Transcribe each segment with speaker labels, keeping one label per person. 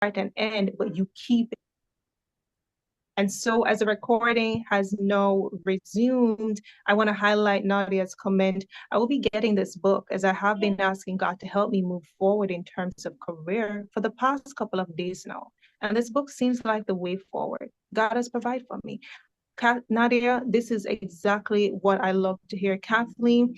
Speaker 1: and end, but you keep it. And so as the recording has now resumed, I want to highlight Nadia's comment. I will be getting this book as I have been asking God to help me move forward in terms of career for the past couple of days now. And this book seems like the way forward. God has provided for me. Nadia, this is exactly what I love to hear. Kathleen,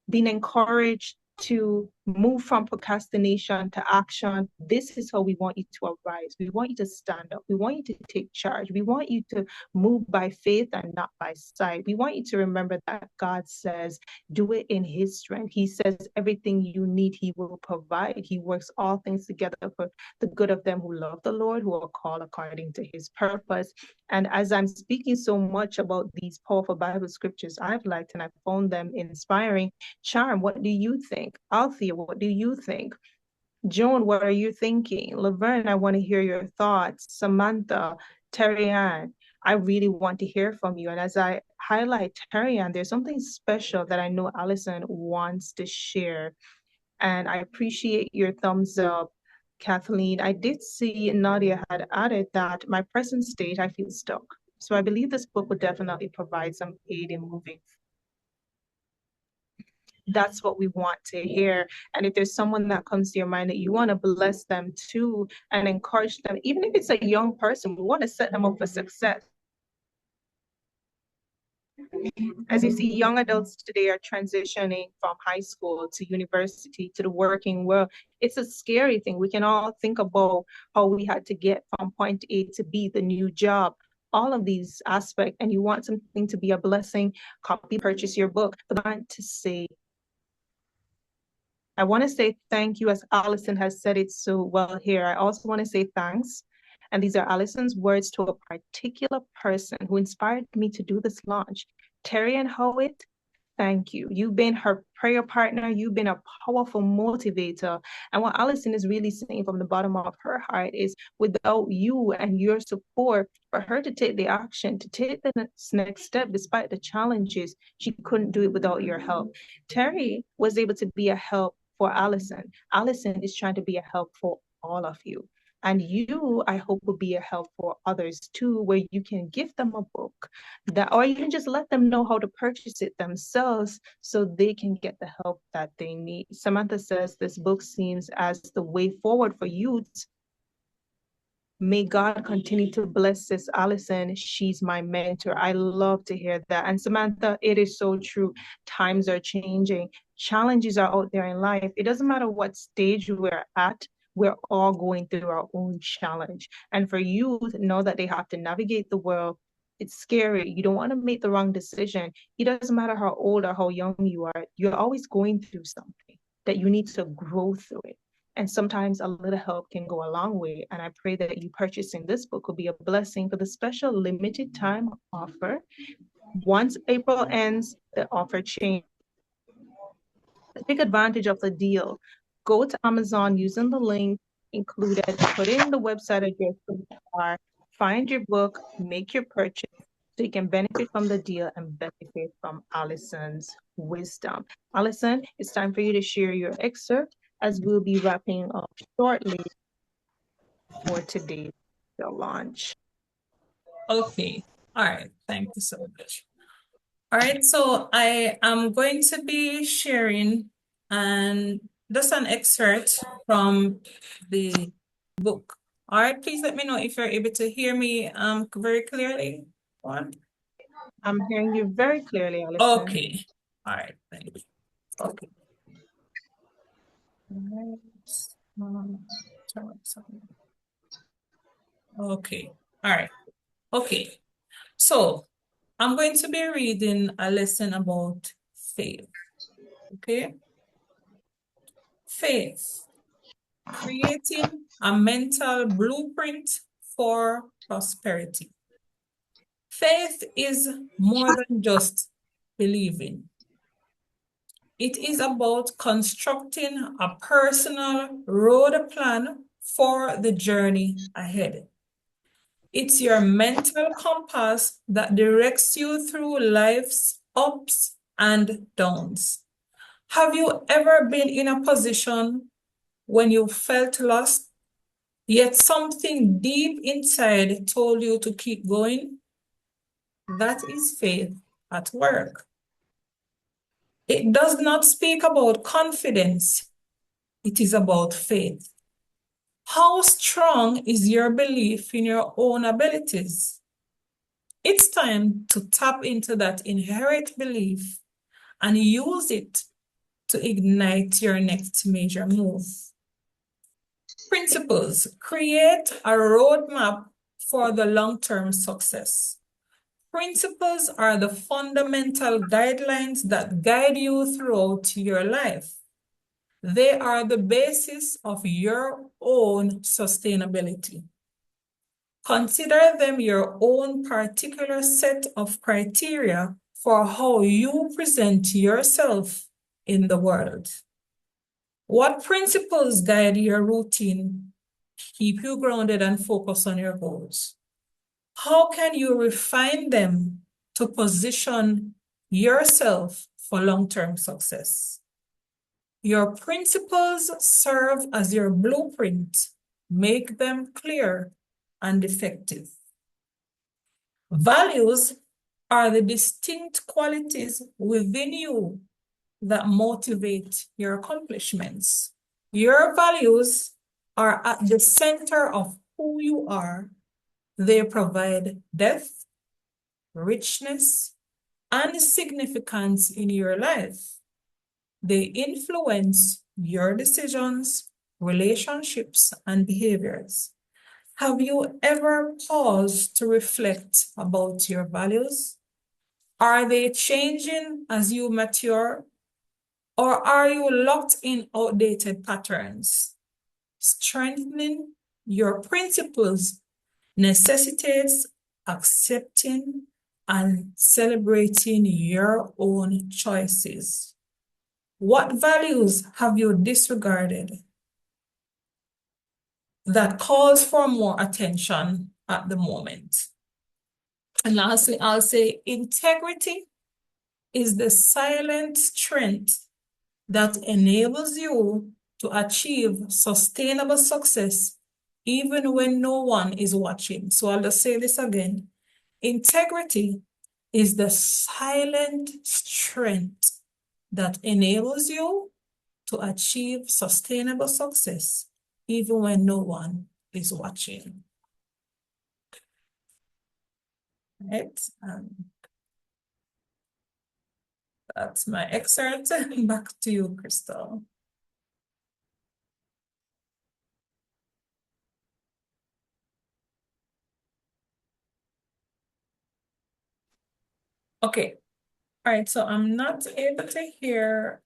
Speaker 1: being encouraged to move from procrastination to action. This is how we want you to arise. We want you to stand up. We want you to take charge. We want you to move by faith and not by sight. We want you to remember that God says, do it in his strength. He says everything you need, he will provide. He works all things together for the good of them who love the Lord, who are called according to his purpose. And as I'm speaking so much about these powerful Bible scriptures I've liked and I found them inspiring, Charm, what do you think? Althea, what do you think? Joan, what are you thinking? Laverne, I want to hear your thoughts. Samantha, Terry Ann, I really want to hear from you. And as I highlight Terry Ann, there's something special that I know Allison wants to share. And I appreciate your thumbs up, Kathleen. I did see Nadia had added that my present state, I feel stuck. So I believe this book would definitely provide some aid in moving. That's what we want to hear. And if there's someone that comes to your mind that you want to bless them too and encourage them, even if it's a young person, we want to set them up for success. As you see, young adults today are transitioning from high school to university to the working world. It's a scary thing. We can all think about how we had to get from point A to B, the new job, all of these aspects, and you want something to be a blessing, copy, purchase your book. But I want to say, I want to say thank you, as Allison has said it so well here. I also want to say thanks. And these are Allison's words to a particular person who inspired me to do this launch. Terry and Howitt, thank you. You've been her prayer partner. You've been a powerful motivator. And what Allison is really saying from the bottom of her heart is without you and your support for her to take the action, to take the next step, despite the challenges, she couldn't do it without your help. Terry was able to be a help for Allison. Allison is trying to be a help for all of you. And you, I hope, will be a help for others too, where you can give them a book that, or you can just let them know how to purchase it themselves so they can get the help that they need. Samantha says this book seems as the way forward for youth. May God continue to bless this Allison. She's my mentor. I love to hear that. And Samantha, it is so true. Times are changing. Challenges are out there in life. It doesn't matter what stage we're at. We're all going through our own challenge. And for youth, know that they have to navigate the world. It's scary. You don't want to make the wrong decision. It doesn't matter how old or how young you are. You're always going through something that you need to grow through it. And sometimes a little help can go a long way. And I pray that you purchasing this book will be a blessing for the special limited time offer. Once April ends, the offer changes. Take advantage of the deal. Go to Amazon using the link included, put in the website address, find your book, make your purchase so you can benefit from the deal and benefit from Allison's wisdom. Allison, it's time for you to share your excerpt as we'll be wrapping up shortly for today's launch.
Speaker 2: Okay. All right. Thank you so much. All right. So I am going to be sharing and just an excerpt from the book. All right. Please let me know if you're able to hear me very clearly.
Speaker 1: I'm hearing you very clearly, Allison.
Speaker 2: Okay. All right. Thank you. Okay. Okay. All right. Okay. So I'm going to be reading a lesson about faith. Okay. Faith, creating a mental blueprint for prosperity. Faith is more than just believing. It is about constructing a personal road plan for the journey ahead. It's your mental compass that directs you through life's ups and downs. Have you ever been in a position when you felt lost, yet something deep inside told you to keep going, that is faith at work. It does not speak about confidence, it is about faith. How strong is your belief in your own abilities? It's time to tap into that inherent belief and use it to ignite your next major move. Principles: create a roadmap for the long-term success. Principles are the fundamental guidelines that guide you throughout your life. They are the basis of your own sustainability. Consider them your own particular set of criteria for how you present yourself in the world. What principles guide your routine, keep you grounded and focused on your goals? How can you refine them to position yourself for long-term success? Your principles serve as your blueprint. Make them clear and effective. Values are the distinct qualities within you that motivate your accomplishments. Your values are at the center of who you are. They provide depth, richness, and significance in your life. They influence your decisions, relationships, and behaviors. Have you ever paused to reflect about your values? Are they changing as you mature? Or are you locked in outdated patterns? Strengthening your principles necessitates accepting and celebrating your own choices. What values have you disregarded that calls for more attention at the moment? And lastly, I'll say integrity is the silent strength that enables you to achieve sustainable success even when no one is watching. So I'll just say this again. Integrity is the silent strength that enables you to achieve sustainable success even when no one is watching. Right? That's my excerpt. Back to you, Crystal. Okay. All right, so I'm not able to hear.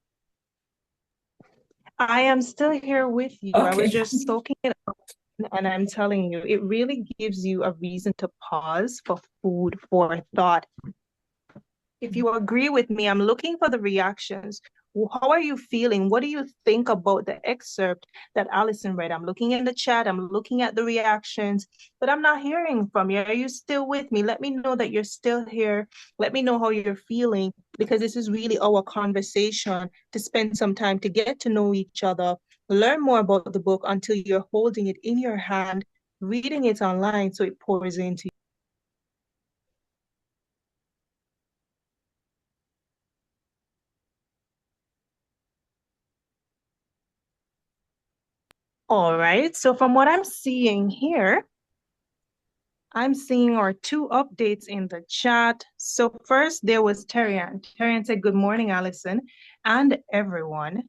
Speaker 1: I am still here with you. I was
Speaker 2: Okay.
Speaker 1: just soaking it up, and I'm telling you, it really gives you a reason to pause for food for thought. If you agree with me, I'm looking for the reactions. How are you feeling? What do you think about the excerpt that Allison read? I'm looking in the chat, I'm looking at the reactions, but I'm not hearing from you. Are you still with me? Let me know that you're still here. Let me know how you're feeling, because this is really our conversation to spend some time to get to know each other, learn more about the book until you're holding it in your hand, reading it online so it pours into you. All right, so from what I'm seeing here, I'm seeing our two updates in the chat. So first there was Terrian. Terrian said, good morning, Allison, and everyone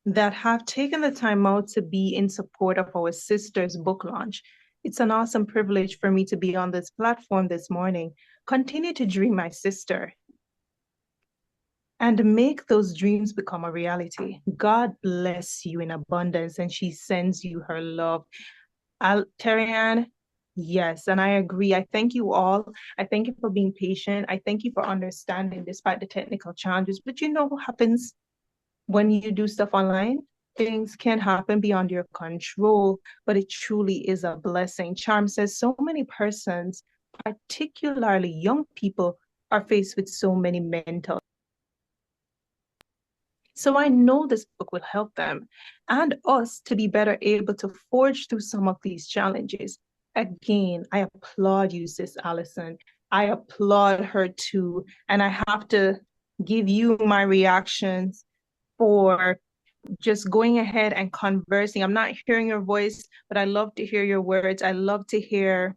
Speaker 1: that have taken the time out to be in support of our sister's book launch. It's an awesome privilege for me to be on this platform this morning. Continue to dream, my sister, and make those dreams become a reality. God bless you in abundance, and she sends you her love. Terrian, yes, and I agree. I thank you all. I thank you for being patient. I thank you for understanding despite the technical challenges. But you know what happens when you do stuff online? Things can happen beyond your control, but it truly is a blessing. Charm says so many persons, particularly young people, are faced with so many mental. So I know this book will help them and us to be better able to forge through some of these challenges. Again, I applaud you, Sis Allison. I applaud her too. And I have to give you my reactions for just going ahead and conversing. I'm not hearing your voice, but I love to hear your words. I love to hear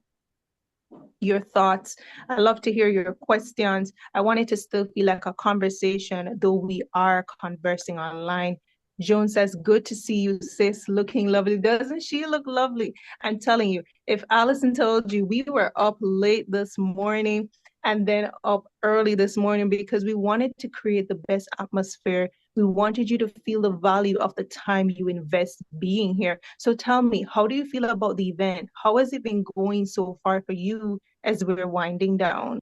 Speaker 1: your thoughts. I love to hear your questions. I want it to still feel like a conversation, though we are conversing online. Joan says, good to see you, sis, looking lovely. Doesn't she look lovely? I'm telling you, if Allison told you we were up late this morning and then up early this morning because we wanted to create the best atmosphere. We wanted you to feel the value of the time you invest being here. So tell me, how do you feel about the event? How has it been going so far for you as we're winding down?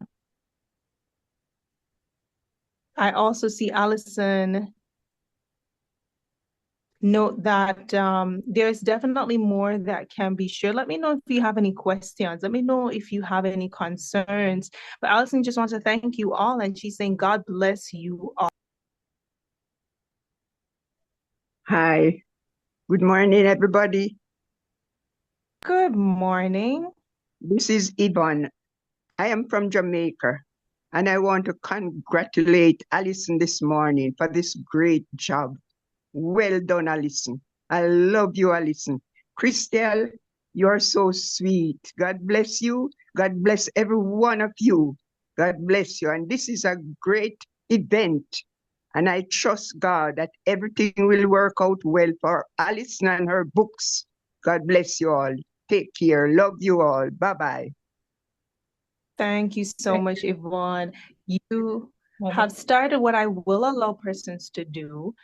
Speaker 1: I also see Allison note that there's definitely more that can be shared. Let me know if you have any questions. Let me know if you have any concerns. But Allison just wants to thank you all, and she's saying, God bless you all.
Speaker 3: Hi. Good morning, everybody.
Speaker 1: Good morning.
Speaker 3: This is Yvonne. I am from Jamaica, and I want to congratulate Alison this morning for this great job. Well done, Alison. I love you, Alison. Christelle, you're so sweet. God bless you. God bless every one of you. God bless you. And this is a great event. And I trust God that everything will work out well for Alison and her books. God bless you all. Take care. Love you all. Bye-bye.
Speaker 1: Thank you so much, Yvonne. You have started what I will allow persons to do.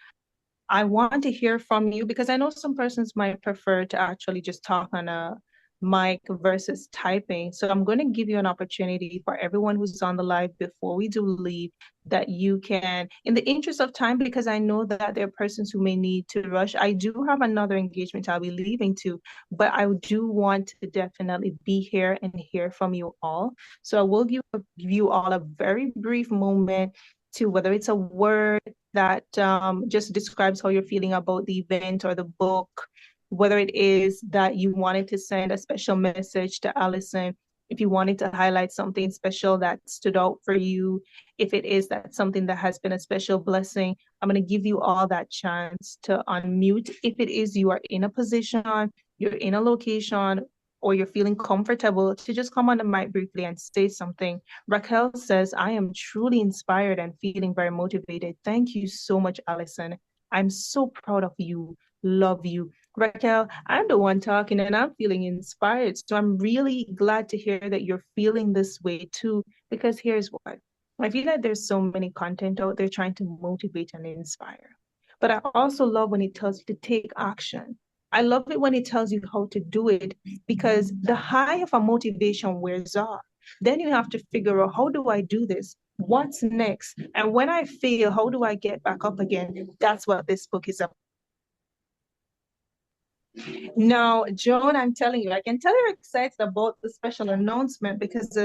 Speaker 1: I want to hear from you because I know some persons might prefer to actually just talk on a mic versus typing. So I'm going to give you an opportunity for everyone who's on the live before we do leave that you can, in the interest of time, because I know that there are persons who may need to rush. I do have another engagement I'll be leaving to, but I do want to definitely be here and hear from you all. So I will give you all a very brief moment to, whether it's a word that just describes how you're feeling about the event or the book, whether it is that you wanted to send a special message to Allison, if you wanted to highlight something special that stood out for you, if it is that something that has been a special blessing, I'm going to give you all that chance to unmute. If it is you are in a position, you're in a location, or you're feeling comfortable to just come on the mic briefly and say something. Raquel says, I am truly inspired and feeling very motivated. Thank you so much, Allison. I'm so proud of you. Love you. Raquel, I'm the one talking and I'm feeling inspired. So I'm really glad to hear that you're feeling this way too, because here's what. I feel like there's so many content out there trying to motivate and inspire. But I also love when it tells you to take action. I love it when it tells you how to do it because the high of a motivation wears off. Then you have to figure out, how do I do this? What's next? And when I fail, how do I get back up again? That's what this book is about. Now, Joan, I'm telling you, I can tell you're excited about the special announcement because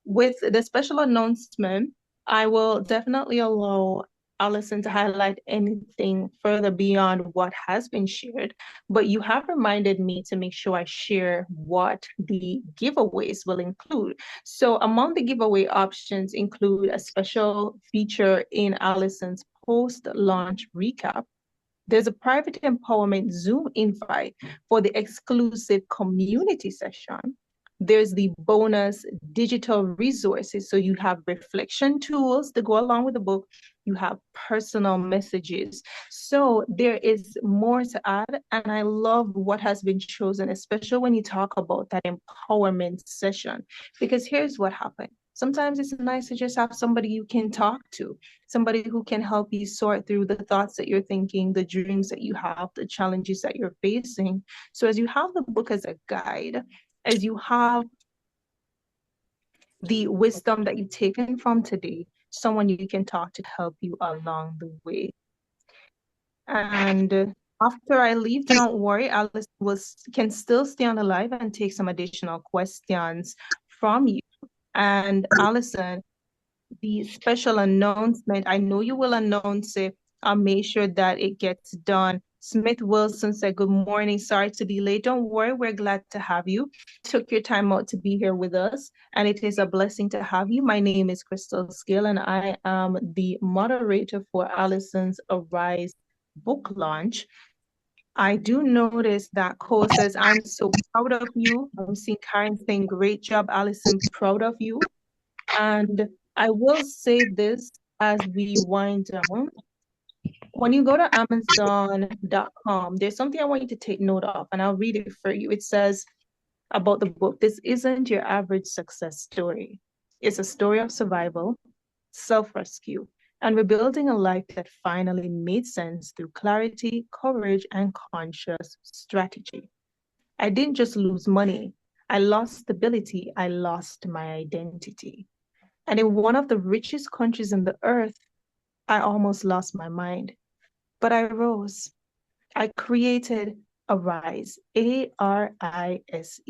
Speaker 1: with the special announcement, I will definitely allow Allison to highlight anything further beyond what has been shared. But you have reminded me to make sure I share what the giveaways will include. So among the giveaway options include a special feature in Allison's post-launch recap. There's a private empowerment Zoom invite for the exclusive community session. There's the bonus digital resources. So you have reflection tools to go along with the book. You have personal messages. So there is more to add. And I love what has been chosen, especially when you talk about that empowerment session, because here's what happened. Sometimes it's nice to just have somebody you can talk to, somebody who can help you sort through the thoughts that you're thinking, the dreams that you have, the challenges that you're facing. So as you have the book as a guide, as you have the wisdom that you've taken from today, someone you can talk to help you along the way. And after I leave, don't worry, Alice can still stay on the live and take some additional questions from you. And Allison, the special announcement, I know you will announce it I'll make sure that it gets done. Smith Wilson said, "Good morning. Sorry to be late. Don't worry, we're glad to have you. Took your time out to be here with us, and it is a blessing to have you. My name is Crystal Skill, and I am the moderator for Allison's Arise book launch. I do notice that Cole says, I'm so proud of you. I'm seeing Karen saying, great job, Allison, proud of you. And I will say this as we wind down. When you go to Amazon.com, there's something I want you to take note of, and I'll read it for you. It says about the book, this isn't your average success story. It's a story of survival, self-rescue, and rebuilding a life that finally made sense through clarity, courage, and conscious strategy. I didn't just lose money. I lost stability. I lost my identity. And in one of the richest countries in the earth, I almost lost my mind. But I rose. I created Arise, ARISE,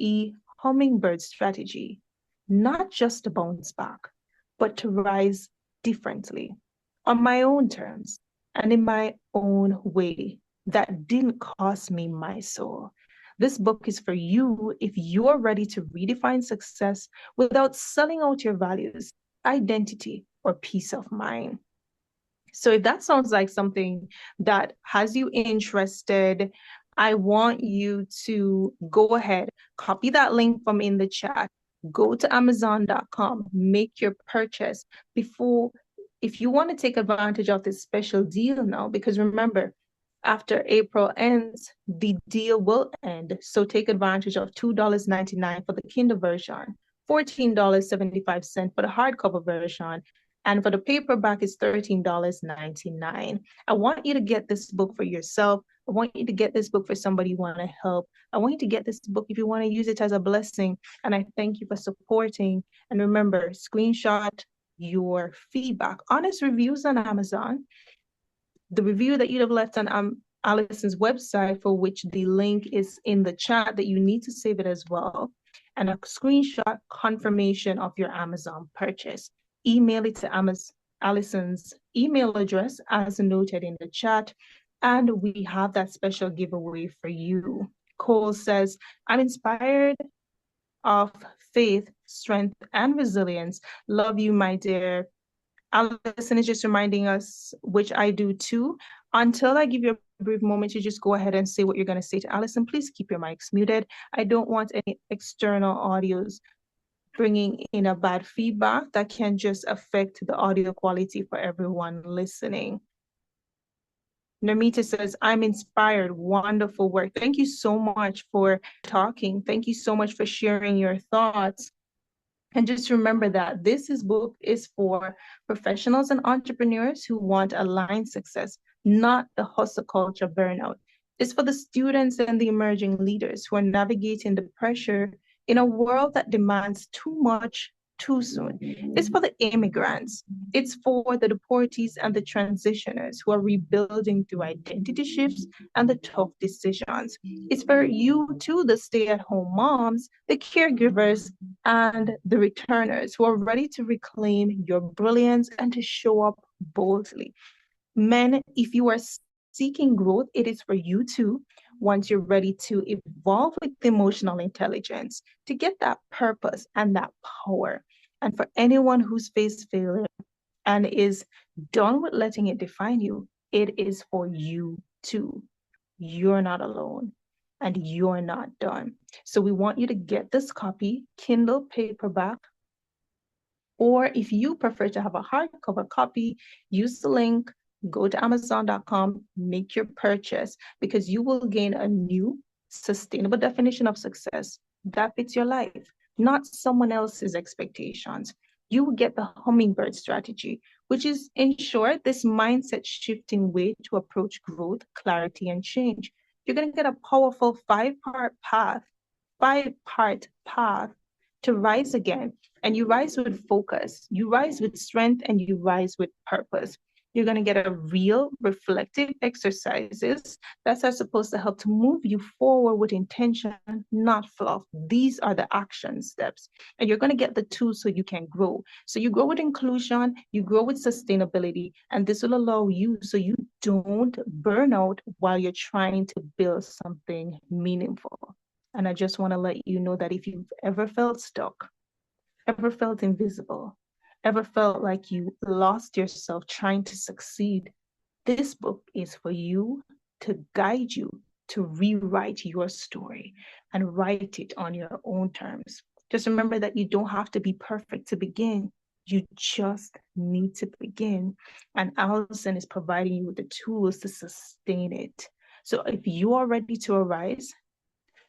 Speaker 1: hummingbird strategy, not just to bounce back, but to rise differently on my own terms and in my own way that didn't cost me my soul. This book is for you if you're ready to redefine success without selling out your values, identity, or peace of mind. So if that sounds like something that has you interested, I want you to go ahead, copy that link from in the chat, go to Amazon.com, make your purchase before, if you want to take advantage of this special deal now, because remember, after April ends, the deal will end. So take advantage of $2.99 for the Kindle version, $14.75 for the hardcover version, and for the paperback, it's $13.99. I want you to get this book for yourself. I want you to get this book for somebody you want to help. I want you to get this book if you want to use it as a blessing. And I thank you for supporting. And remember, screenshot your feedback. Honest reviews on Amazon. The review that you'd have left on Allison's website, for which the link is in the chat, that you need to save it as well. And a screenshot confirmation of your Amazon purchase. Email it to Allison's email address as noted in the chat, and we have that special giveaway for you. Cole says, I'm inspired of faith, strength, and resilience. Love you, my dear. Allison is just reminding us, which I do too. Until I give you a brief moment to just go ahead and say what you're going to say to Allison, please keep your mics muted. I don't want any external audios bringing in a bad feedback that can just affect the audio quality for everyone listening. Namita says, I'm inspired. Wonderful work. Thank you so much for talking. Thank you so much for sharing your thoughts. And just remember that this book is for professionals and entrepreneurs who want aligned success, not the hustle culture burnout. It's for the students and the emerging leaders who are navigating the pressure in a world that demands too much too soon. It's for the immigrants. It's for the deportees and the transitioners who are rebuilding through identity shifts and the tough decisions. It's for you too, the stay-at-home moms, the caregivers, and the returners who are ready to reclaim your brilliance and to show up boldly. Men, if you are seeking growth, it is for you too. Once you're ready to evolve with emotional intelligence, to get that purpose and that power. And for anyone who's faced failure and is done with letting it define you, it is for you too. You're not alone and you're not done. So we want you to get this copy, Kindle paperback, or if you prefer to have a hardcover copy, use the link, go to Amazon.com, make your purchase, because you will gain a new sustainable definition of success that fits your life, not someone else's expectations. You will get the hummingbird strategy, which is, in short, this mindset shifting way to approach growth, clarity, and change. You're going to get a powerful five-part path to rise again. And you rise with focus, you rise with strength, and you rise with purpose. You're going to get a real reflective exercises that are supposed to help to move you forward with intention, not fluff. These are the action steps. And you're going to get the tools so you can grow. So you grow with inclusion, you grow with sustainability, and this will allow you so you don't burn out while you're trying to build something meaningful. And I just want to let you know that if you've ever felt stuck, ever felt invisible, ever felt like you lost yourself trying to succeed, this book is for you to guide you to rewrite your story and write it on your own terms. Just remember that you don't have to be perfect to begin. You just need to begin. And Allison is providing you with the tools to sustain it. So if you are ready to arise,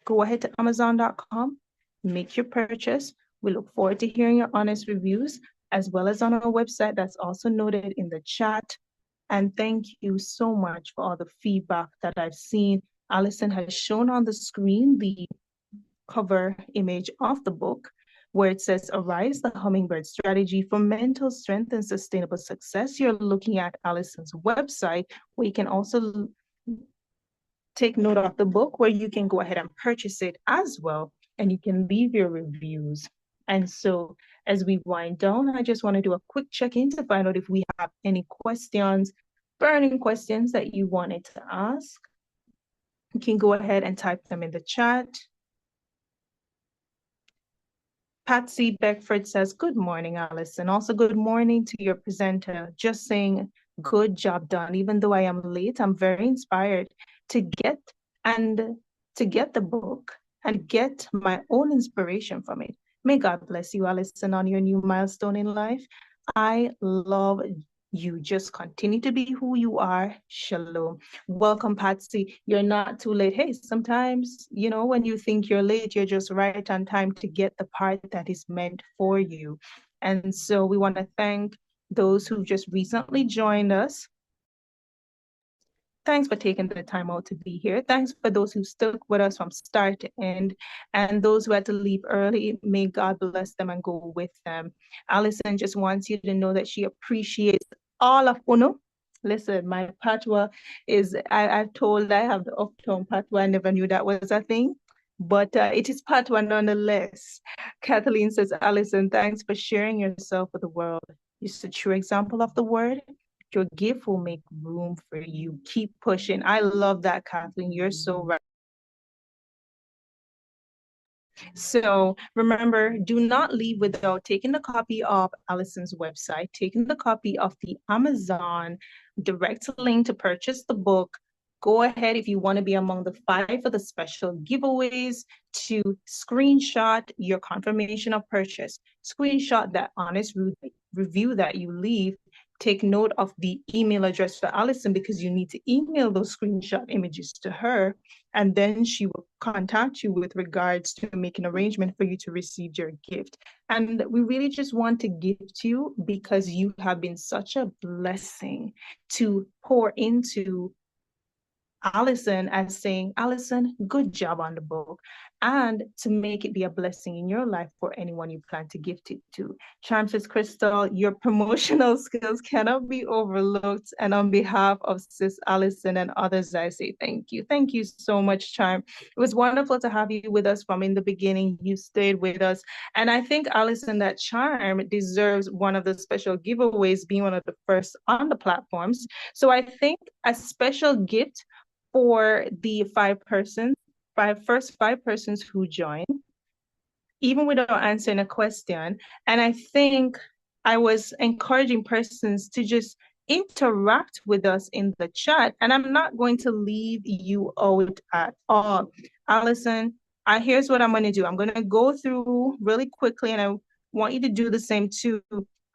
Speaker 1: go ahead to Amazon.com, make your purchase. We look forward to hearing your honest reviews, as well as on our website that's also noted in the chat. And thank you so much for all the feedback that I've seen. Allison has shown on the screen the cover image of the book where it says Arise, the Hummingbird Strategy for Mental Strength and Sustainable Success. You're looking at Allison's website, where you can also take note of the book, where you can go ahead and purchase it as well, and you can leave your reviews. And so as we wind down, I just want to do a quick check-in to find out if we have any questions, burning questions that you wanted to ask. You can go ahead and type them in the chat. Patsy Beckford says, good morning, Allison. Also, good morning to your presenter. Just saying, good job done. Even though I am late, I'm very inspired to get the book and get my own inspiration from it. May God bless you, Allison, on your new milestone in life. I love you. Just continue to be who you are. Shalom. Welcome, Patsy. You're not too late. Hey, sometimes, when you think you're late, you're just right on time to get the part that is meant for you. And so we want to thank those who just recently joined us. Thanks for taking the time out to be here. Thanks for those who stuck with us from start to end. And those who had to leave early, may God bless them and go with them. Allison just wants you to know that she appreciates all of Uno. Listen, my patois is, I've told I have the uptown patois. I never knew that was a thing, but it is patois nonetheless. Kathleen says, Allison, thanks for sharing yourself with the world. You're a true example of the word. Your gift will make room for you. Keep pushing. I love that, Kathleen. You're so right. So remember, do not leave without taking the copy of Allison's website, taking the copy of the Amazon direct link to purchase the book. Go ahead, if you want to be among the 5 for the special giveaways, to screenshot your confirmation of purchase, screenshot that honest review that you leave. Take note of the email address for Allison, because you need to email those screenshot images to her, and then she will contact you with regards to making arrangement for you to receive your gift. And we really just want to gift you because you have been such a blessing to pour into Allison, as saying, Allison, good job on the book, and to make it be a blessing in your life for anyone you plan to gift it to. Charm says, Crystal, your promotional skills cannot be overlooked. And on behalf of Sis Allison and others, I say thank you. Thank you so much, Charm. It was wonderful to have you with us from in the beginning. You stayed with us. And I think, Allison, that Charm deserves one of the special giveaways, being one of the first on the platforms. So I think a special gift for the first five persons who join, even without answering a question. And I think I was encouraging persons to just interact with us in the chat. And I'm not going to leave you out at all. Allison, here's what I'm going to do. I'm going to go through really quickly, and I want you to do the same too.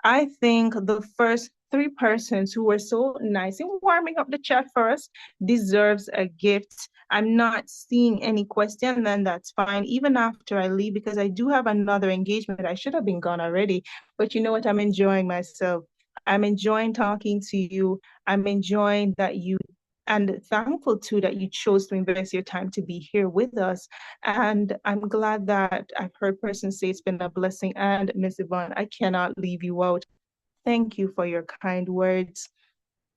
Speaker 1: I think the first 3 persons who were so nice in warming up the chat for us deserves a gift. I'm not seeing any question, then that's fine, even after I leave, because I do have another engagement. I should have been gone already, but you know what? I'm enjoying myself. I'm enjoying talking to you. I'm enjoying that you, and thankful too that you chose to invest your time to be here with us. And I'm glad that I've heard persons say it's been a blessing. And Ms. Yvonne, I cannot leave you out. Thank you for your kind words.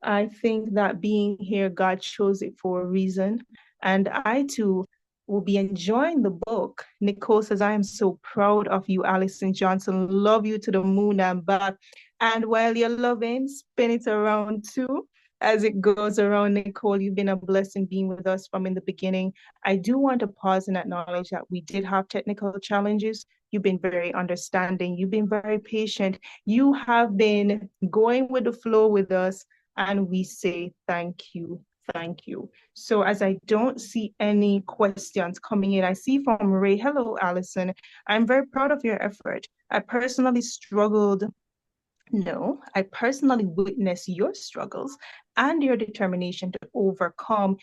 Speaker 1: I think that being here, God chose it for a reason. And I too will be enjoying the book. Nicole says, I am so proud of you, Allison Johnson. Love you to the moon and back. And while you're loving, spin it around too. As it goes around, Nicole, you've been a blessing being with us from in the beginning. I do want to pause and acknowledge that we did have technical challenges. You've been very understanding. You've been very patient. You have been going with the flow with us, and we say thank you, thank you. So as I don't see any questions coming in, I see from Ray, hello, Allison. I'm very proud of your effort. I personally witnessed your struggles and your determination to overcome,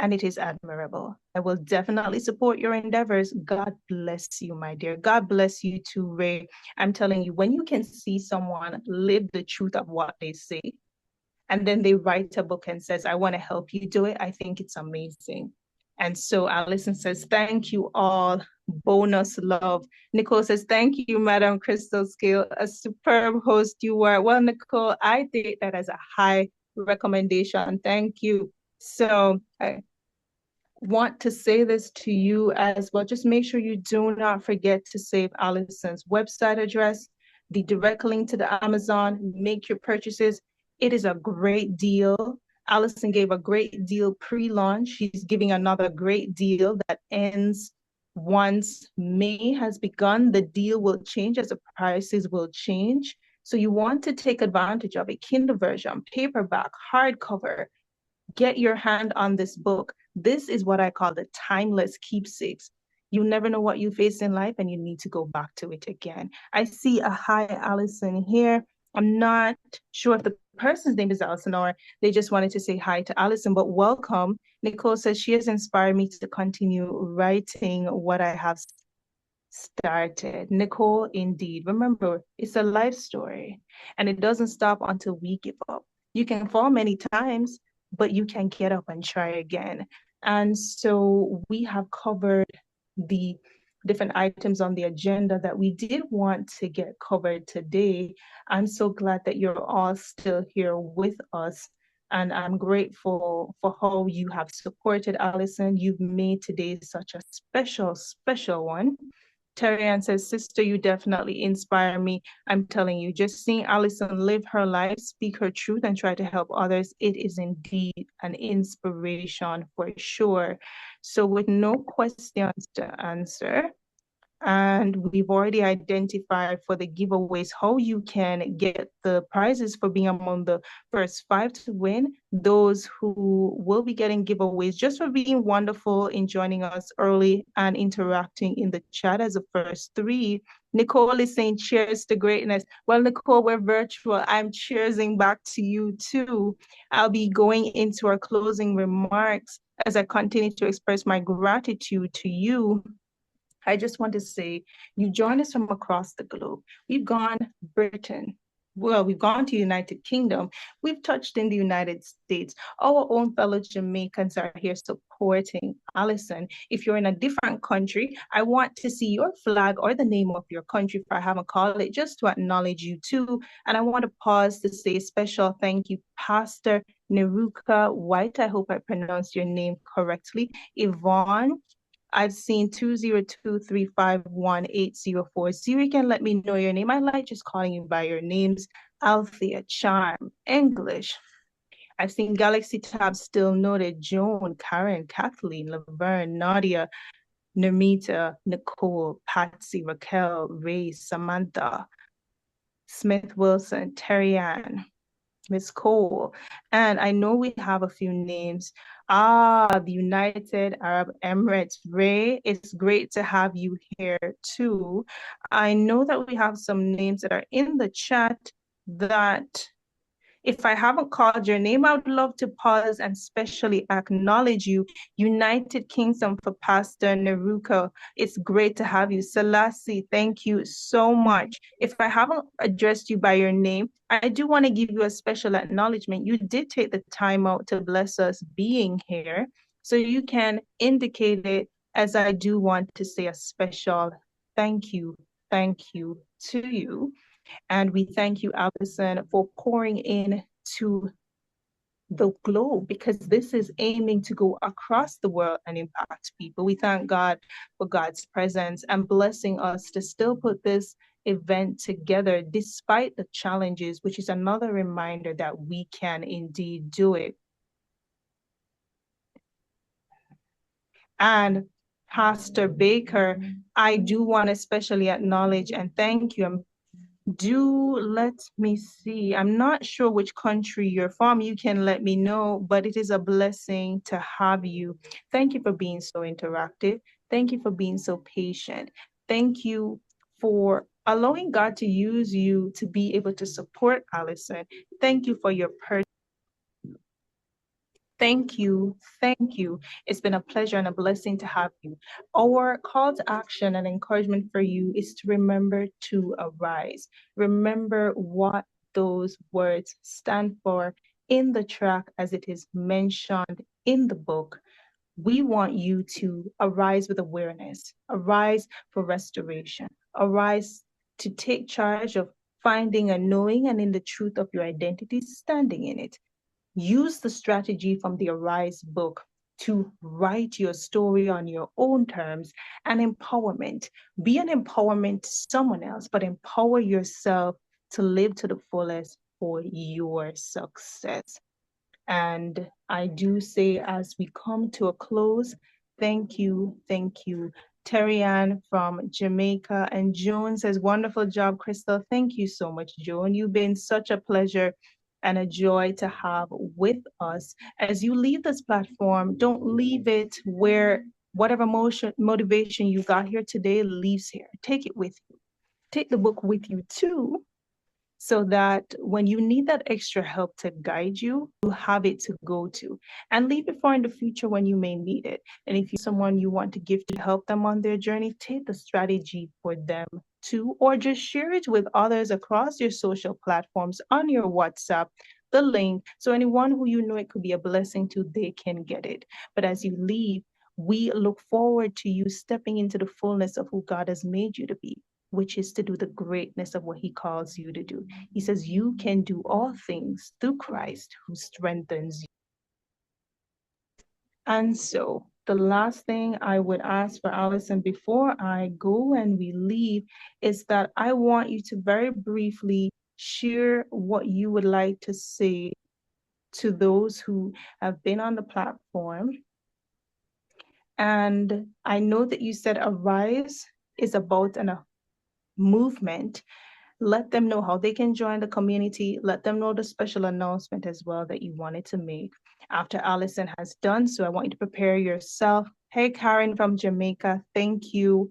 Speaker 1: and it is admirable. I will definitely support your endeavors. God bless you, my dear. God bless you too, Ray. I'm telling you, when you can see someone live the truth of what they say, and then they write a book and says, I want to help you do it, I think it's amazing. And so Allison says, thank you all. Bonus love. Nicole says, thank you, Madam Crystal Scale. A superb host you were. Well, Nicole, I take that as a high recommendation. Thank you. So I want to say this to you as well. Just make sure you do not forget to save Allison's website address, the direct link to the Amazon, make your purchases. It is a great deal. Allison gave a great deal pre-launch. She's giving another great deal that ends once May has begun. The deal will change as the prices will change. So you want to take advantage of a Kindle version, paperback, hardcover. Get your hand on this book. This is what I call the timeless keepsakes. You never know what you face in life and you need to go back to it again. I see a hi, Allison here. I'm not sure if the person's name is Allison or they just wanted to say hi to Allison, but welcome. Nicole says she has inspired me to continue writing what I have started. Nicole, indeed. Remember, it's a life story and it doesn't stop until we give up. You can fall many times, but you can get up and try again. And so we have covered the different items on the agenda that we did want to get covered today. I'm so glad that you're all still here with us. And I'm grateful for how you have supported Allison. You've made today such a special, special one. Terry Ann says, sister, you definitely inspire me. I'm telling you, just seeing Allison live her life, speak her truth, and try to help others, it is indeed an inspiration for sure. So with no questions to answer, and we've already identified for the giveaways how you can get the prizes for being among the first 5 to win. Those who will be getting giveaways just for being wonderful in joining us early and interacting in the chat as the first 3. Nicole is saying cheers to greatness. Well, Nicole, we're virtual. I'm cheersing back to you too. I'll be going into our closing remarks as I continue to express my gratitude to you. I just want to say, you join us from across the globe. We've gone Britain. Well, we've gone to United Kingdom. We've touched in the United States. Our own fellow Jamaicans are here supporting Allison. If you're in a different country, I want to see your flag or the name of your country, if I haven't called it, just to acknowledge you too. And I want to pause to say a special thank you, Pastor Neruka White. I hope I pronounced your name correctly. Yvonne, I've seen 202-351-8040. You can let me know your name. I like just calling you by your names. Althea, Charm, English. I've seen Galaxy Tab still noted. Joan, Karen, Kathleen, Laverne, Nadia, Nermita, Nicole, Patsy, Raquel, Ray, Samantha, Smith Wilson, Terry Ann, Miss Cole. And I know we have a few names. The United Arab Emirates. Ray, it's great to have you here too. I know that we have some names that are in the chat that if I haven't called your name, I would love to pause and specially acknowledge you. United Kingdom for Pastor Neruka. It's great to have you. Selassie, thank you so much. If I haven't addressed you by your name, I do want to give you a special acknowledgement. You did take the time out to bless us being here. So you can indicate it, as I do want to say a special thank you to you. And we thank you, Allison, for pouring in to the globe, because this is aiming to go across the world and impact people. We thank God for God's presence and blessing us to still put this event together despite the challenges, which is another reminder that we can indeed do it. And Pastor Baker, I do want to especially acknowledge and thank you. Let me see. I'm not sure which country you're from. You can let me know, but it is a blessing to have you. Thank you for being so interactive. Thank you for being so patient. Thank you for allowing God to use you to be able to support Allison. Thank you for your Thank you. Thank you. It's been a pleasure and a blessing to have you. Our call to action and encouragement for you is to remember to arise. Remember what those words stand for in the track as it is mentioned in the book. We want you to arise with awareness, arise for restoration, arise to take charge of finding and knowing and in the truth of your identity, standing in it. Use the strategy from the Arise book to write your story on your own terms and empowerment. Be an empowerment to someone else, but empower yourself to live to the fullest for your success. And I do say, as we come to a close, thank you, Terry Ann from Jamaica. And Joan says, wonderful job, Crystal. Thank you so much, Joan. You've been such a pleasure and a joy to have with us. As you leave this platform, don't leave it where whatever motivation you got here today leaves here. Take it with you. Take the book with you too, so that when you need that extra help to guide you, you have it to go to. And leave it for in the future when you may need it. And if you're someone you want to give to help them on their journey, take the strategy for them too, or just share it with others across your social platforms, on your WhatsApp, the link, so anyone who you know it could be a blessing to, they can get it. But as you leave, we look forward to you stepping into the fullness of who God has made you to be, which is to do the greatness of what he calls you to do. He says, you can do all things through Christ who strengthens you. And so the last thing I would ask for Allison before I go and we leave is that I want you to very briefly share what you would like to say to those who have been on the platform. And I know that you said Arise is about a movement. Let them know how they can join the community. Let them know the special announcement as well that you wanted to make. After Allison has done so, I want you to prepare yourself. Hey, Karen from Jamaica, thank you.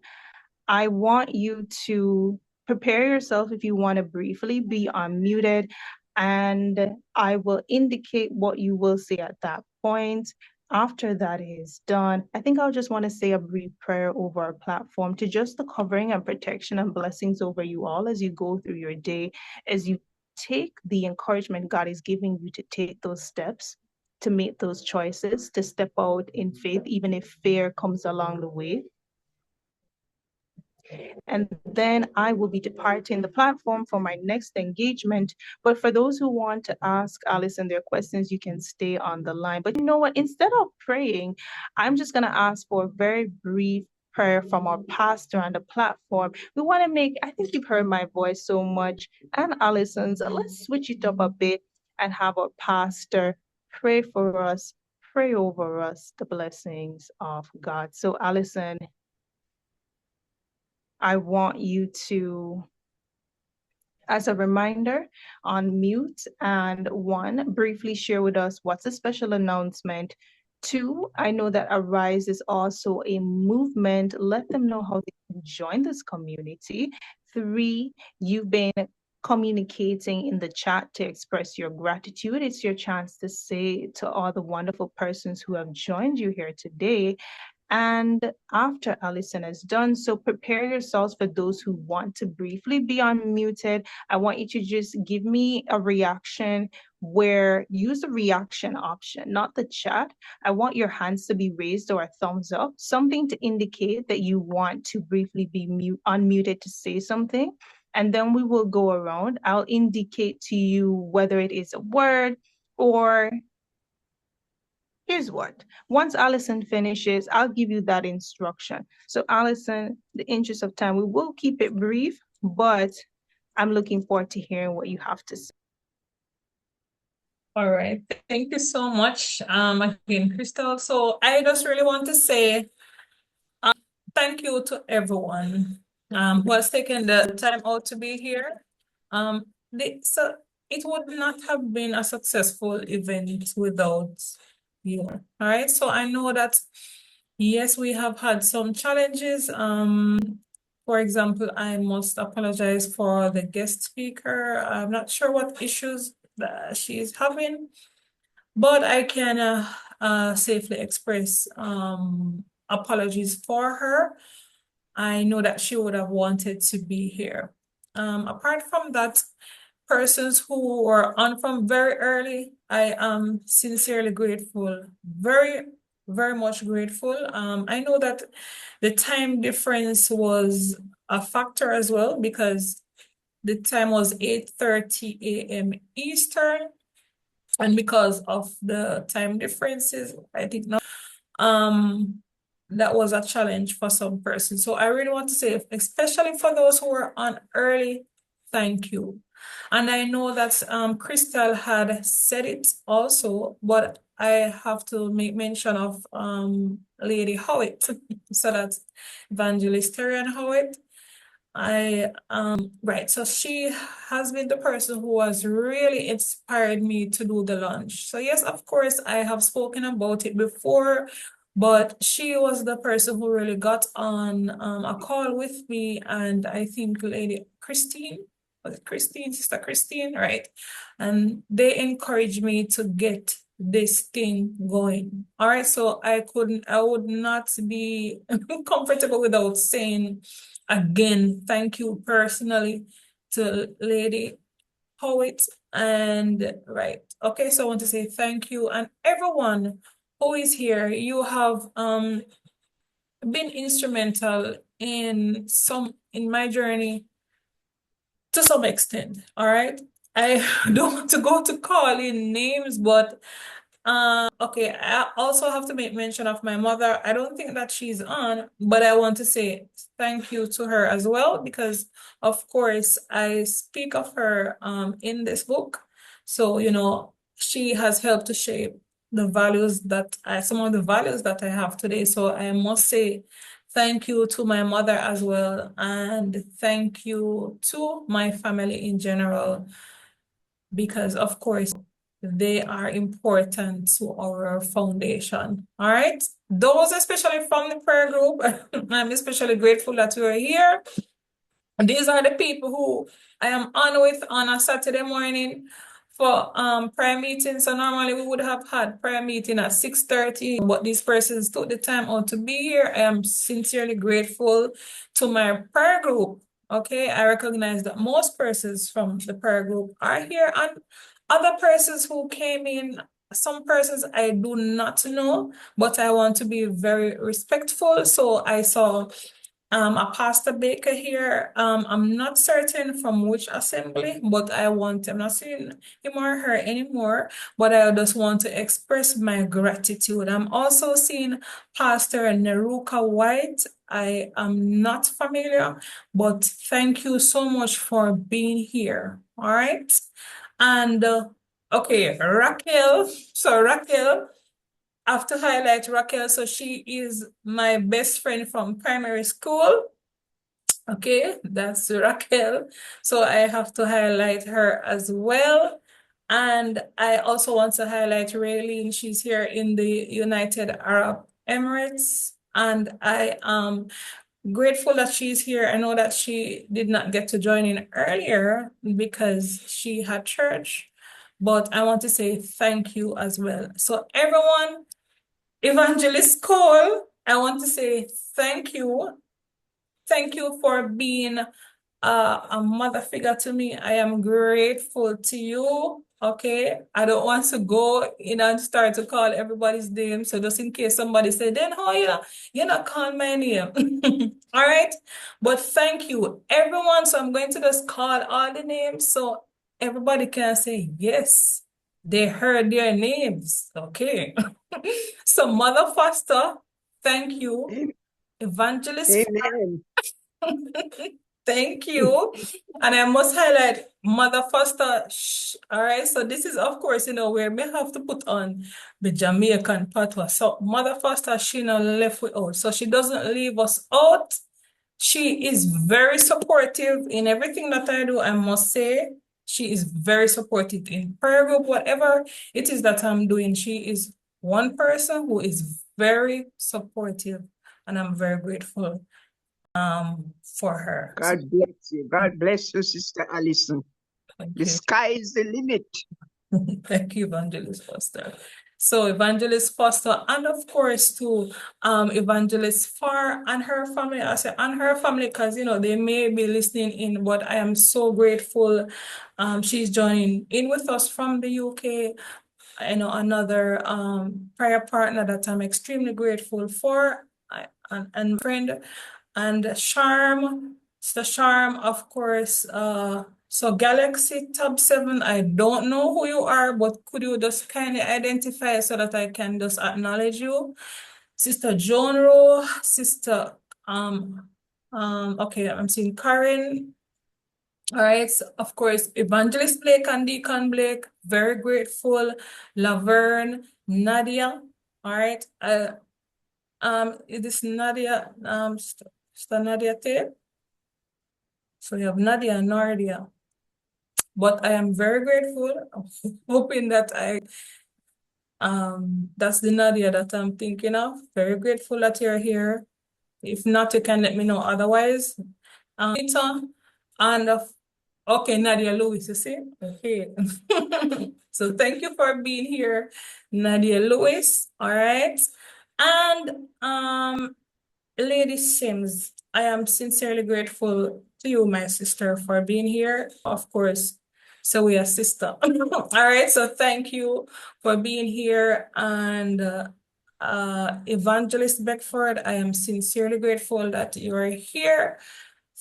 Speaker 1: I want you to prepare yourself if you want to briefly be unmuted, and I will indicate what you will say at that point. After that is done, I think I'll just want to say a brief prayer over our platform to just the covering and protection and blessings over you all as you go through your day, as you take the encouragement God is giving you to take those steps, to make those choices, to step out in faith, even if fear comes along the way. And then I will be departing the platform for my next engagement. But for those who want to ask Allison their questions, you can stay on the line. But you know what? Instead of praying, I'm just going to ask for a very brief prayer from our pastor on the platform. We want to make, I think you've heard my voice so much, and Allison's. Let's switch it up a bit and have our pastor pray for us, pray over us, the blessings of God. So Allison, I want you to, as a reminder, unmute and 1, briefly share with us what's a special announcement. 2, I know that Arise is also a movement. Let them know how they can join this community. 3, you've been communicating in the chat to express your gratitude. It's your chance to say to all the wonderful persons who have joined you here today. And after Allison has done so, prepare yourselves for those who want to briefly be unmuted. I want you to just give me a reaction where use the reaction option, not the chat. I want your hands to be raised or a thumbs up, something to indicate that you want to briefly be unmuted to say something. And then we will go around. I'll indicate to you whether it is a word or Here's what. Once Allison finishes, I'll give you that instruction. So Allison, the interest of time, we will keep it brief, but I'm looking forward to hearing what you have to say.
Speaker 2: All right. Thank you so much, again, Crystal. So I just really want to say thank you to everyone who has taken the time out to be here. So it would not have been a successful event without you. All right. So I know that yes, we have had some challenges. For example, I must apologize for the guest speaker. I'm not sure what issues that she is having, but I can safely express apologies for her. I know that she would have wanted to be here. Apart from that, persons who were on from very early, I am sincerely grateful, very, very much grateful. I know that the time difference was a factor as well because the time was 8:30 a.m. Eastern. And because of the time differences, I think not, that was a challenge for some persons. So I really want to say, especially for those who were on early, thank you. And I know that Crystal had said it also, but I have to make mention of Lady Howitt, so that's Evangelist Terry-Ann Howitt. Right, so she has been the person who has really inspired me to do the launch. So yes, of course, I have spoken about it before, but she was the person who really got on a call with me, and I think Lady Christine, was it Christine, Sister Christine, right? And they encouraged me to get this thing going. All right, so I would not be comfortable without saying again, thank you personally to Lady Howitt. And right, okay, so I want to say thank you, and everyone who is here. You have been instrumental in my journey to some extent. All right, I don't want to go to calling names, but okay, I also have to make mention of my mother. I don't think that she's on, but I want to say thank you to her as well, because of course I speak of her in this book. So, she has helped to shape some of the values that I have today. So I must say thank you to my mother as well, and thank you to my family in general, because of course they are important to our foundation. All right. Those especially from the prayer group, I'm especially grateful that you are here. These are the people who I am on with on a Saturday morning for prayer meeting. So normally we would have had prayer meeting at 6:30, but these persons took the time out to be here. I am sincerely grateful to my prayer group. Okay, I recognize that most persons from the prayer group are here, and other persons who came in, some persons I do not know, but I want to be very respectful. So I saw a Pastor Baker here. I'm not certain from which assembly, but I'm not seeing him or her anymore, but I just want to express my gratitude. I'm also seeing Pastor Neruka White. I am not familiar, but thank you so much for being here. All right. And okay, Raquel. So Raquel, I have to highlight Raquel. So she is my best friend from primary school. Okay, that's Raquel. So I have to highlight her as well. And I also want to highlight Raylene. She's here in the United Arab Emirates. And I am grateful that she's here. I know that she did not get to join in earlier because she had church, but I want to say thank you as well. So everyone, Evangelist Cole, I want to say thank you. Thank you for being a mother figure to me. I am grateful to you. Okay, I don't want to go in and start to call everybody's name. So just in case somebody said, then how you're not calling my name. All right. But thank you, everyone. So I'm going to just call all the names so everybody can say yes. They heard their names. Okay. So Mother Foster, thank you. Evangelist,
Speaker 3: Amen.
Speaker 2: thank you. And I must highlight Mother Foster. All right. So this is, of course, where we have to put on the Jamaican patois. So Mother Foster, she not left with out. So she doesn't leave us out. She is very supportive in everything that I do, I must say. She is very supportive in prayer group, whatever it is that I'm doing. She is one person who is very supportive, and I'm very grateful for her. So,
Speaker 3: God bless you. God bless you, Sister Allison.
Speaker 2: thank
Speaker 3: The
Speaker 2: you.
Speaker 3: sky is the limit.
Speaker 2: Thank you, Evangelist Foster. So Evangelist Foster, and of course to Evangelist Farr and her family. I say and her family because they may be listening in, but I am so grateful. She's joining in with us from the UK. Another prayer partner that I'm extremely grateful for, and friend, and Charm, Sister Charm, of course. So Galaxy Tab 7, I don't know who you are, but could you just kindly identify so that I can just acknowledge you? Sister Joan Rowe, Sister, okay, I'm seeing Karen. All right, so of course, Evangelist Blake and Deacon Blake, very grateful. Laverne, Nadia, all right. Is this Nadia, Sister Nadia Tate? So you have Nadia and Nardia. But I am very grateful. I'm hoping that that's the Nadia that I'm thinking of. Very grateful that you're here. If not, you can let me know otherwise. Rita, and okay, Nadia Lewis, you see? Okay. So thank you for being here, Nadia Lewis. All right. And Lady Sims, I am sincerely grateful to you, my sister, for being here. Of course, so we are sister. All right, so thank you for being here. And Evangelist Beckford, I am sincerely grateful that you are here.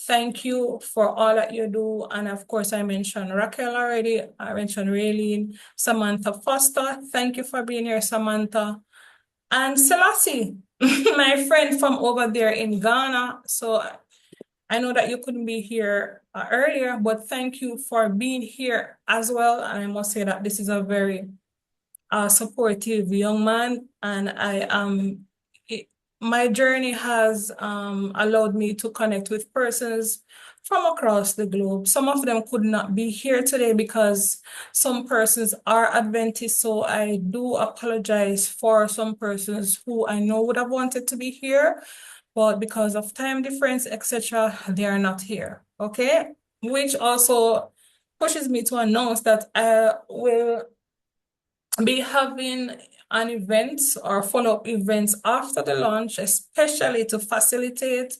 Speaker 2: Thank you for all that you do. And of course, I mentioned Raquel already. I mentioned Raylene, Samantha Foster. Thank you for being here, Samantha. And Selassie, my friend from over there in Ghana. So I know that you couldn't be here earlier, but thank you for being here as well. And I must say that this is a very supportive young man, and my journey has allowed me to connect with persons from across the globe. Some of them could not be here today because some persons are Adventists, so I do apologize for some persons who I know would have wanted to be here, but because of time difference, etc., they are not here. Okay, which also pushes me to announce that I will be having an event or follow-up events after the launch, especially to facilitate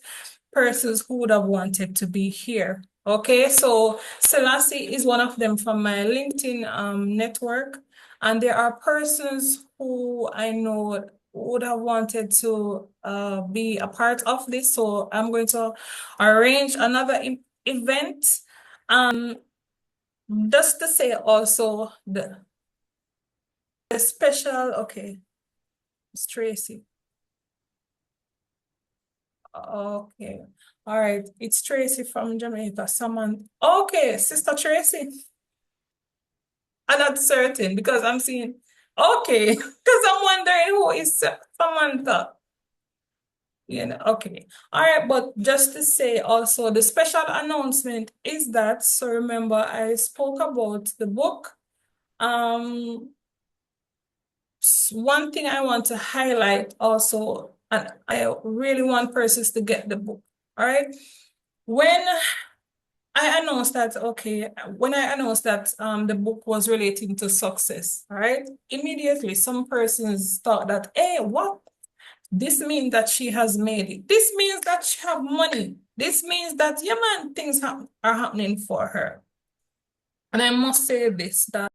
Speaker 2: persons who would have wanted to be here. Okay, so Selassie is one of them from my LinkedIn network, and there are persons who I know would have wanted to be a part of this. So I'm going to arrange another event. Just to say also the special, okay, it's Tracy. Okay, all right, it's Tracy from Jamaica. Someone, okay, Sister Tracy. I'm not certain because I'm seeing, okay, because I'm wondering who is Samantha. Okay. All right, but just to say also, the special announcement is that, so remember, I spoke about the book. One thing I want to highlight also, and I really want persons to get the book, all right? When I announced that, okay, when I announced that the book was relating to success, all right, immediately some persons thought that, hey, what? This means that she has made it. This means that she have money. This means that, yeah, man, things are happening for her. And I must say this, that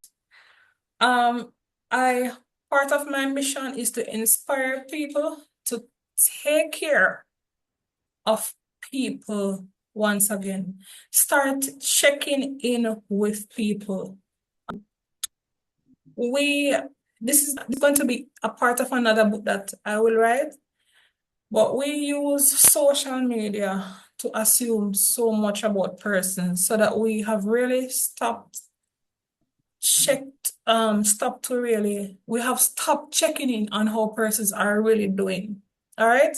Speaker 2: part of my mission is to inspire people to take care of people once again. Start checking in with people. this is going to be a part of another book that I will write, but we use social media to assume so much about persons so that we have really stopped checking in on how persons are really doing. All right.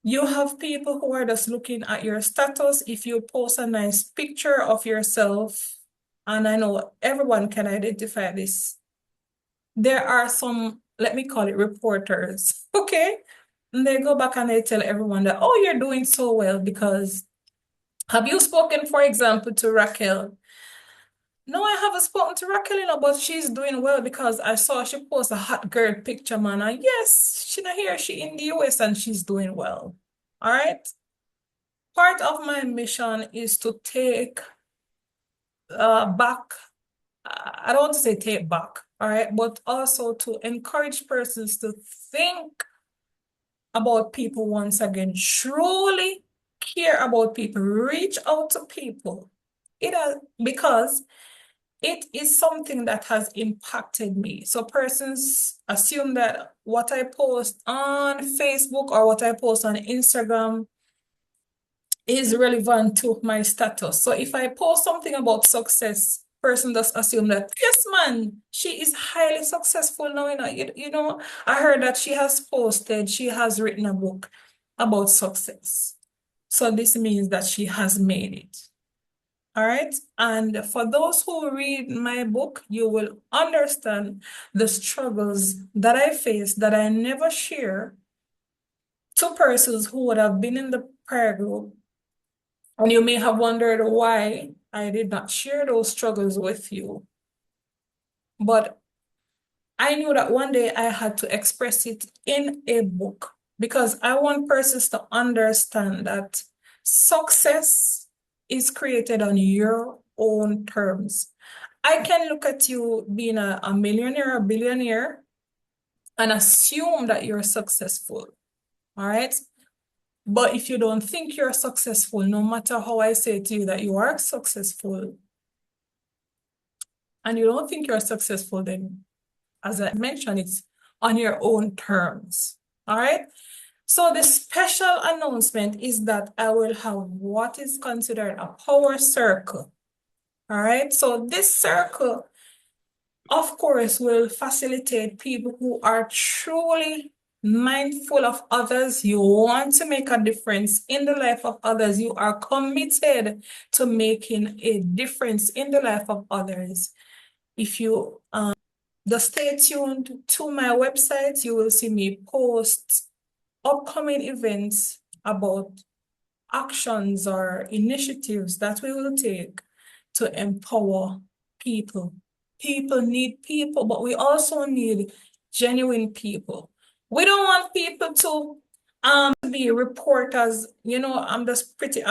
Speaker 2: You have people who are just looking at your status. If you post a nice picture of yourself, and I know everyone can identify this, there are some, let me call it reporters, okay? And they go back and they tell everyone that, oh, you're doing so well because have you spoken, for example, to Raquel? No, I haven't spoken to Raquel, but she's doing well because I saw she post a hot girl picture, man. And yes, she not here, she in the US and she's doing well. All right. Part of my mission is to take back, I don't want to say take back, all right, but also to encourage persons to think about people once again, truly care about people, reach out to people. Because it is something that has impacted me. So persons assume that what I post on Facebook or what I post on Instagram is relevant to my status. So if I post something about success, person just assume that, yes, man, she is highly successful now. I heard that she has written a book about success. So this means that she has made it. All right. And for those who read my book, you will understand the struggles that I face that I never share to persons who would have been in the prayer group. And you may have wondered why I did not share those struggles with you. But I knew that one day I had to express it in a book because I want persons to understand that success is created on your own terms. I can look at you being a millionaire, a billionaire, and assume that you're successful. All right. But if you don't think you're successful, no matter how I say to you that you are successful, and you don't think you're successful, then as I mentioned, it's on your own terms. All right. So the special announcement is that I will have what is considered a power circle. All right. So this circle, of course, will facilitate people who are truly mindful of others. You want to make a difference in the life of others. You are committed to making a difference in the life of others. If you just stay tuned to my website, you will see me post upcoming events about actions or initiatives that we will take to empower people. People need people, but we also need genuine people. We don't want people to be reporters. I'm just pretty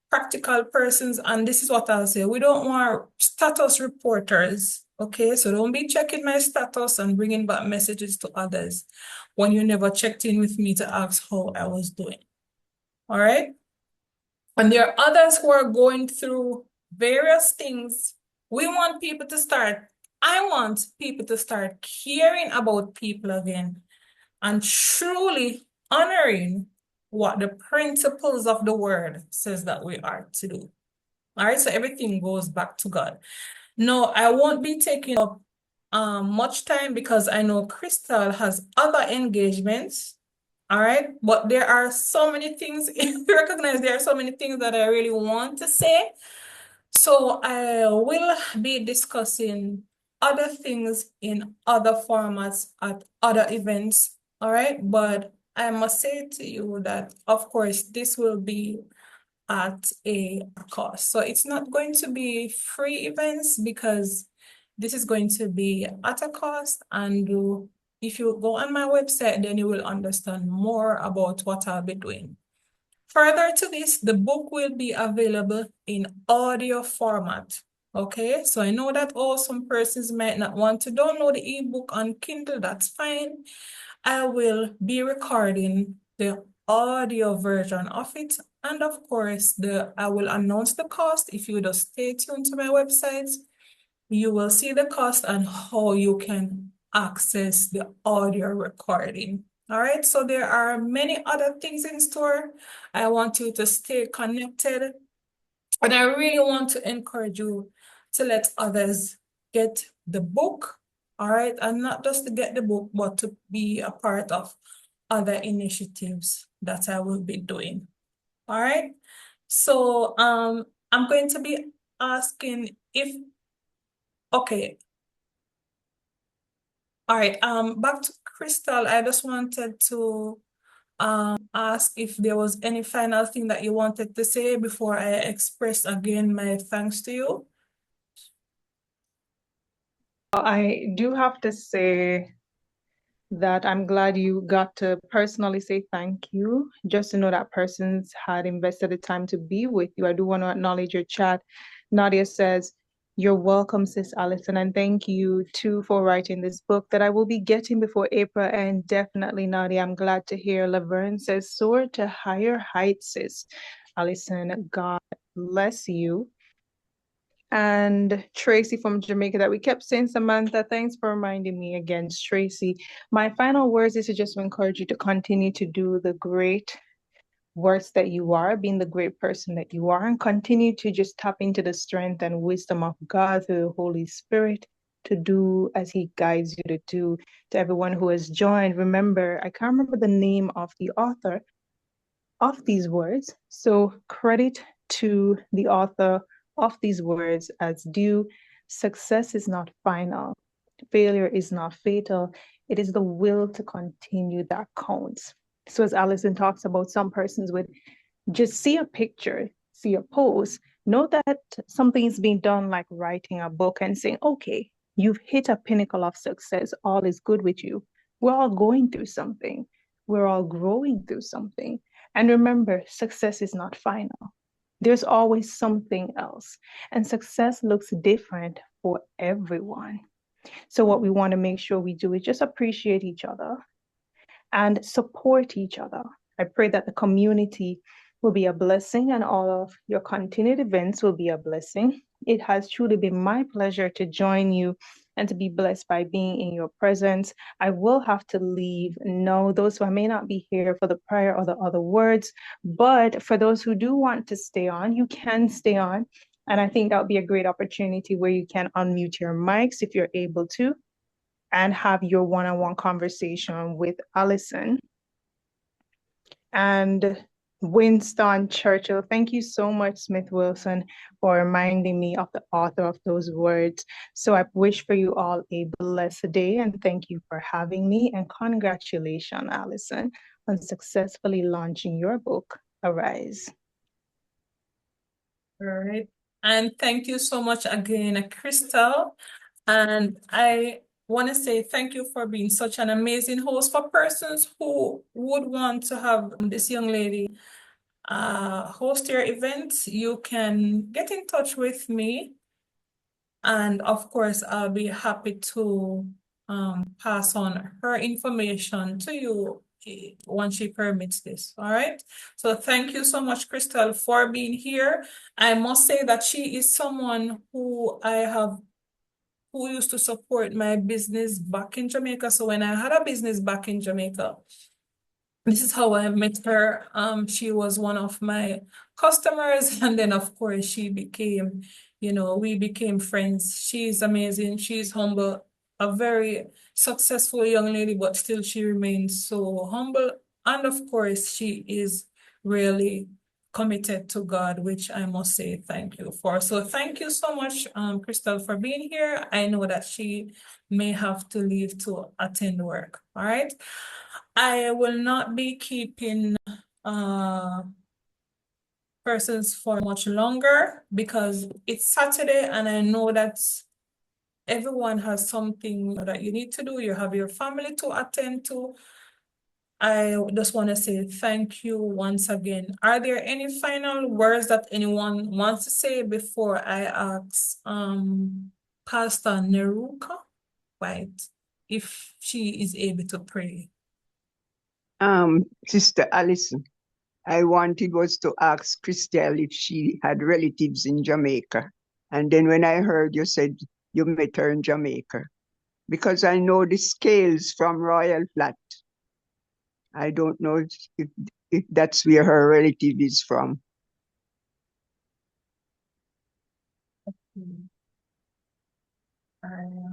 Speaker 2: practical persons, and this is what I'll say. We don't want status reporters. Okay, so don't be checking my status and bringing back messages to others when you never checked in with me to ask how I was doing. All right. And there are others who are going through various things. I want people to start caring about people again and truly honoring what the principles of the word says that we are to do. All right, so everything goes back to God. No, I won't be taking up much time because I know Crystal has other engagements. All right, but there are so many things, you recognize there are so many things that I really want to say. So I will be discussing other things in other formats at other events. All right, but I must say to you that, of course, this will be at a cost. So it's not going to be free events because this is going to be at a cost. And if you go on my website, then you will understand more about what I'll be doing. Further to this, the book will be available in audio format. Okay, so I know that some persons might not want to download the ebook on Kindle. That's fine. I will be recording the audio version of it. And of course, I will announce the cost if you just stay tuned to my website. you will see the cost and how you can access the audio recording. All right, so there are many other things in store. I want you to stay connected, and I really want to encourage you to let others get the book, all right, and not just to get the book, but to be a part of other initiatives that I will be doing. All right, so I'm going to be asking if, okay, all right, back to Crystal. I just wanted to ask if there was any final thing that you wanted to say before I express again my thanks to you.
Speaker 1: I do have to say that I'm glad you got to personally say thank you, just to know that persons had invested the time to be with you. I do want to acknowledge your chat. Nadia says, "You're welcome, Sis Allison, and thank you too for writing this book that I will be getting before April." And definitely, Nadia, I'm glad to hear Laverne says, "Soar to higher heights, Sis Allison. God bless you." And Tracy from Jamaica, that we kept saying, Samantha, thanks for reminding me again, Tracy. My final words is to just encourage you to continue to do the great works that you are, being the great person that you are, and continue to just tap into the strength and wisdom of God through the Holy Spirit to do as He guides you to do. To everyone who has joined, remember, I can't remember the name of the author of these words, so credit to the author of these words as due. Success is not final. Failure is not fatal. It is the will to continue that counts. So as Allison talks about, some persons would just see a picture, see a post, know that something is being done, like writing a book, and saying, okay, you've hit a pinnacle of success. All is good with you. We're all going through something. We're all growing through something. And remember, success is not final. There's always something else. And success looks different for everyone. So what we want to make sure we do is just appreciate each other and support each other. I pray that the community will be a blessing and all of your continued events will be a blessing. It has truly been my pleasure to join you and to be blessed by being in your presence. I will have to leave. No, those who may not be here for the prayer or the other words, but for those who do want to stay on, you can stay on. And I think that would be a great opportunity where you can unmute your mics if you're able to and have your one-on-one conversation with Allison. And Winston Churchill, thank you so much, Smith Wilson, for reminding me of the author of those words. So I wish for you all a blessed day, and thank you for having me. And congratulations, Allison, on successfully launching your book, Arise.
Speaker 2: All right. And thank you so much again, Crystal. And I want to say thank you for being such an amazing host. For persons who would want to have this young lady host your event, you can get in touch with me. And of course, I'll be happy to pass on her information to you once she permits this. All right. So thank you so much, Crystal, for being here. I must say that she is someone who used to support my business back in Jamaica. So when I had a business back in Jamaica, this is how I met her. She was one of my customers, and then of course she became, we became friends. She's amazing. She's humble, a very successful young lady, but still she remains so humble. And of course, she is really committed to God, which I must say thank you for. So thank you so much, Crystal, for being here. I know that she may have to leave to attend work. All right. I will not be keeping persons for much longer because it's Saturday and I know that everyone has something that you need to do. You have your family to attend to. I just want to say thank you once again. Are there any final words that anyone wants to say before I ask Pastor Neruka, right, if she is able to pray?
Speaker 3: Sister Allison, I wanted was to ask Christelle if she had relatives in Jamaica. And then when I heard you said you met her in Jamaica. Because I know the Scales from Royal Flat. I don't know if that's where her relative is from.
Speaker 2: All right.